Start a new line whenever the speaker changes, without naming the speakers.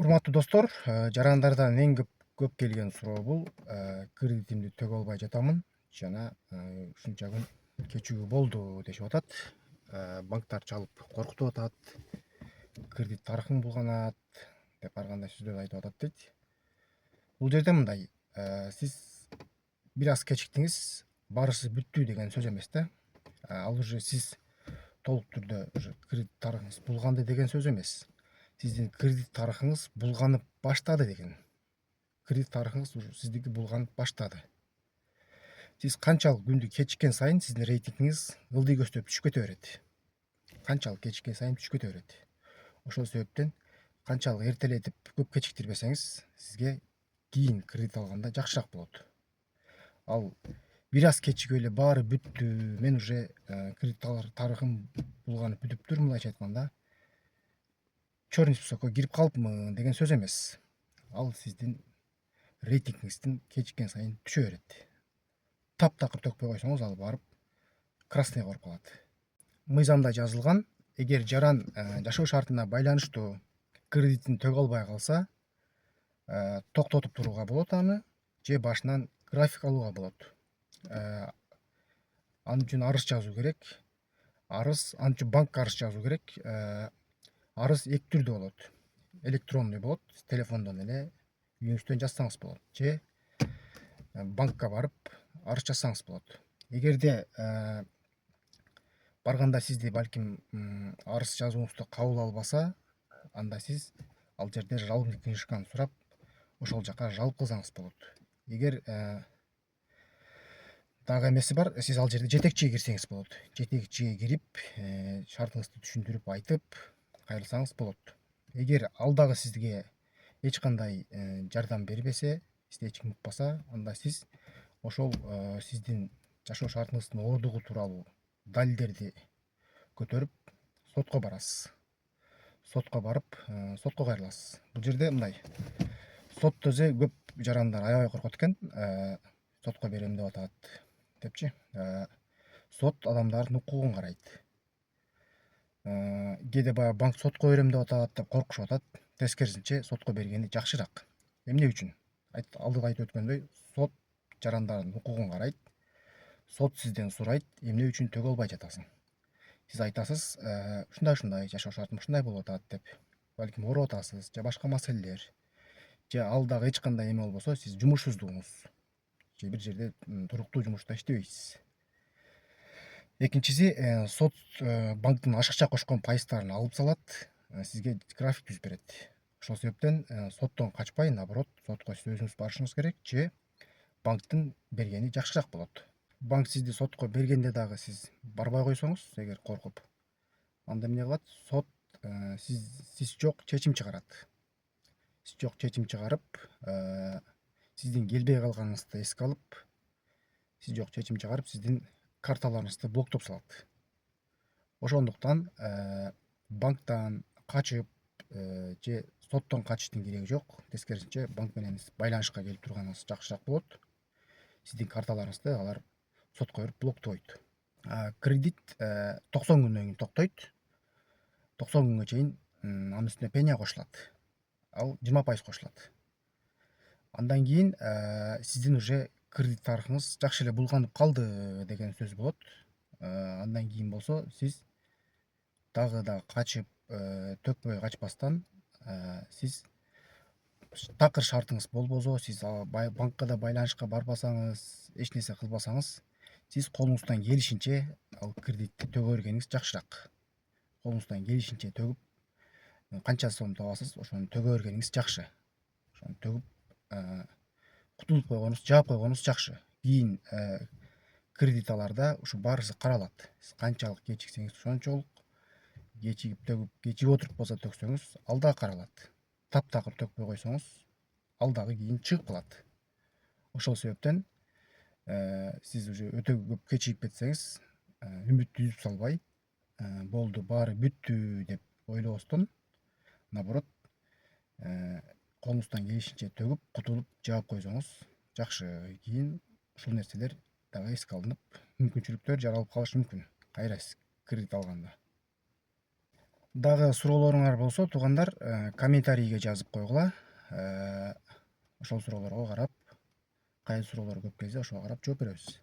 Урматтуу достор, жарандардан эң көп келген суроо бул кредитимди төгө албай жатамын жана ушунча күн кечүүгө болду дешип атат. Банктар чалып коркутуп атат, кредит тарыхың булганат деп ар кандай сөздөрдү айтып атат дейт. Бул жерде мындай, сиз бир аз кечиктиңиз, баарысы бүттү деген сөз эмес да. Ал уже сиз толук түрдө уже кредит тарыхыңыз булганды деген сөз эмес. Сиздин кредит тарыхыңыз булганып баштады деген. Кредит тарыхыңыз уже сиздики булганып баштады. Сиз канчалык күндү кечиккен сайын сиздин рейтингиңиз ылдый көстөп түшүп кете берет. Канчалык кечиккен сайын түшүп кете берет. Ошол себептен канчалык эртелетип көп кечиктирбесеңиз, сизге кийин кредит алганда жакшыраак болот. Ал бир аз кечигип эле баары бүттү, мен уже кредит тарыхым булганып бүтүптүр, мындайча айтканда черный списокко кирип калыпмын деген сөз эмес. Ал сиздин рейтингиңиздин кечиккен сайын түшө берет. Таптакыр төкпөй койсоңуз, ал барып красныйга барып калат. Мыйзамда жазылган, эгер жаран жашоо шартына байланыштуу кредитин төгө албай калса, токтотуп турууга болот аны, же башынан график алууга болот. Ал үчүн арыз жазуу керек. Ал үчүн банкка арыз жазуу керек. Арыз эки түрдүү болот. Электронный болот, телефондон эле үйүңүздөн жазсаңыз болот, же банкка барып арыз жазсаңыз болот. Эгерде барганда сизди балким арыз жазууңузду кабыл албаса, анда сиз ал жерде жалобный книжканы сурап, ошол жака жалоб кылсаңыз болот. Эгер дагы эмеси бар, сиз ал жерде жетекчиге кирсеңиз болот. Жетекчиге кирип, шартыңызды түшүндүрүп айтып кайрылсаңыз болот. Эгер ал дагы сизге эч кандай жардам бербесе, сизди эч ким укпаса, анда сиз ошол сиздин жашоо шартыңыздын ордугу тууралуу далилдерди көтөрүп сотко барасыз. Сотко барып, сотко кайрыласыз. Бул жерде мындай, сотто көп жарандар аябай коркот экен, сотко берем деп атат депчи. Сот адамдардын укугун карайт. Кээде баягы банк сотко берем деп атат деп коркушуп атат. Тескерисинче сотко бергени жакшыраак. Эмне үчүн? Алдыда айтып өткөндөй, сот жарандардын укугун карайт. Сот сизден сурайт, эмне үчүн төгө албай жатасың? Сиз айтасыз, ушундай жашоо шартым ушундай болуп атат деп. Балким ооруп атасыз, же башка маселелер. Же ал дагы эч кандай эме болбосо, сиз жумушсуздугуңуз, же бир жерде туруктуу жумушта иштебейсиз. Экинчиси, сот банктын ашыкча кошкон пайыздарын алып салат, сизге график түзүп берет. Ошол себептен соттон качпай, наоборот, сотко сиз өзүңүз барышыңыз керек, же банктын бергени жакшыраак болот. Банк сизди сотко бергенде дагы сиз барбай койсоңуз, эгер коркуп, анда эмне кылат? Сот сиз жок чечим чыгарат. Сиз жок чечим чыгарып, сиздин келбей калганыңызды эске алып, сиз жок чечим чыгарып, сиздин карталарыңызды блоктоп салат. Ошондуктан банктан качып же соттон качыштын кереги жок. Тескерисинче банк менен байланышка келип турганыңыз жакшыраак болот. Сиздин карталарыңызды алар сотко берип блоктойт. Кредит 90 күндөн кийин токтойт. 90 күнгө чейин анын үстүнө пеня кошулат. Ал 20% кошулат. Андан кийин сиздин уже кредит тарыхыңыз жакшы эле булганып калды деген сөз болот. Андан кийин болсо сиз дагы качып, төкпөй качпастан, сиз такыр шартыңыз болбосо, сиз банкка да байланышка барбасаңыз, эч нерсе кылбасаңыз, сиз колуңуздан келишинче ал кредитти төгө бергениңиз жакшыраак. Колуңуздан келишинче төгүп, канча сом табасыз, ошону төгө бергениңиз жакшы. Ошону төгүп кутулуп койгонуңуз, жаап койгонуңуз жакшы. Кийин кредит аларда ушу баарысы каралат. Сиз канчалык кечиксеңиз ошончолук, кечигип төгүп, кечигип отуруп болсо төксөңүз, ал дагы каралат. Таптакыр төкпөй койсоңуз, ал дагы кийин чыгып калат. Ошол себептен сиз уже өтө көп кечигип кетсеңиз, үмүттү үзүп салбай, болду, баары бүттү деп ойлобостон, наоборот, колуңуздан келишинче төгүп, кутулуп, жаап койсоңуз жакшы. Кийин ушул нерселер дагы эске алынып, мүмкүнчүлүктөр жаралып калышы мүмкүн кайра кредит алганда. Дагы суроолоруңар болсо туугандар, комментарийге жазып койгула. Ошол суроолорго карап, кайсы суроолор көп келсе ошого карап жооп беребиз.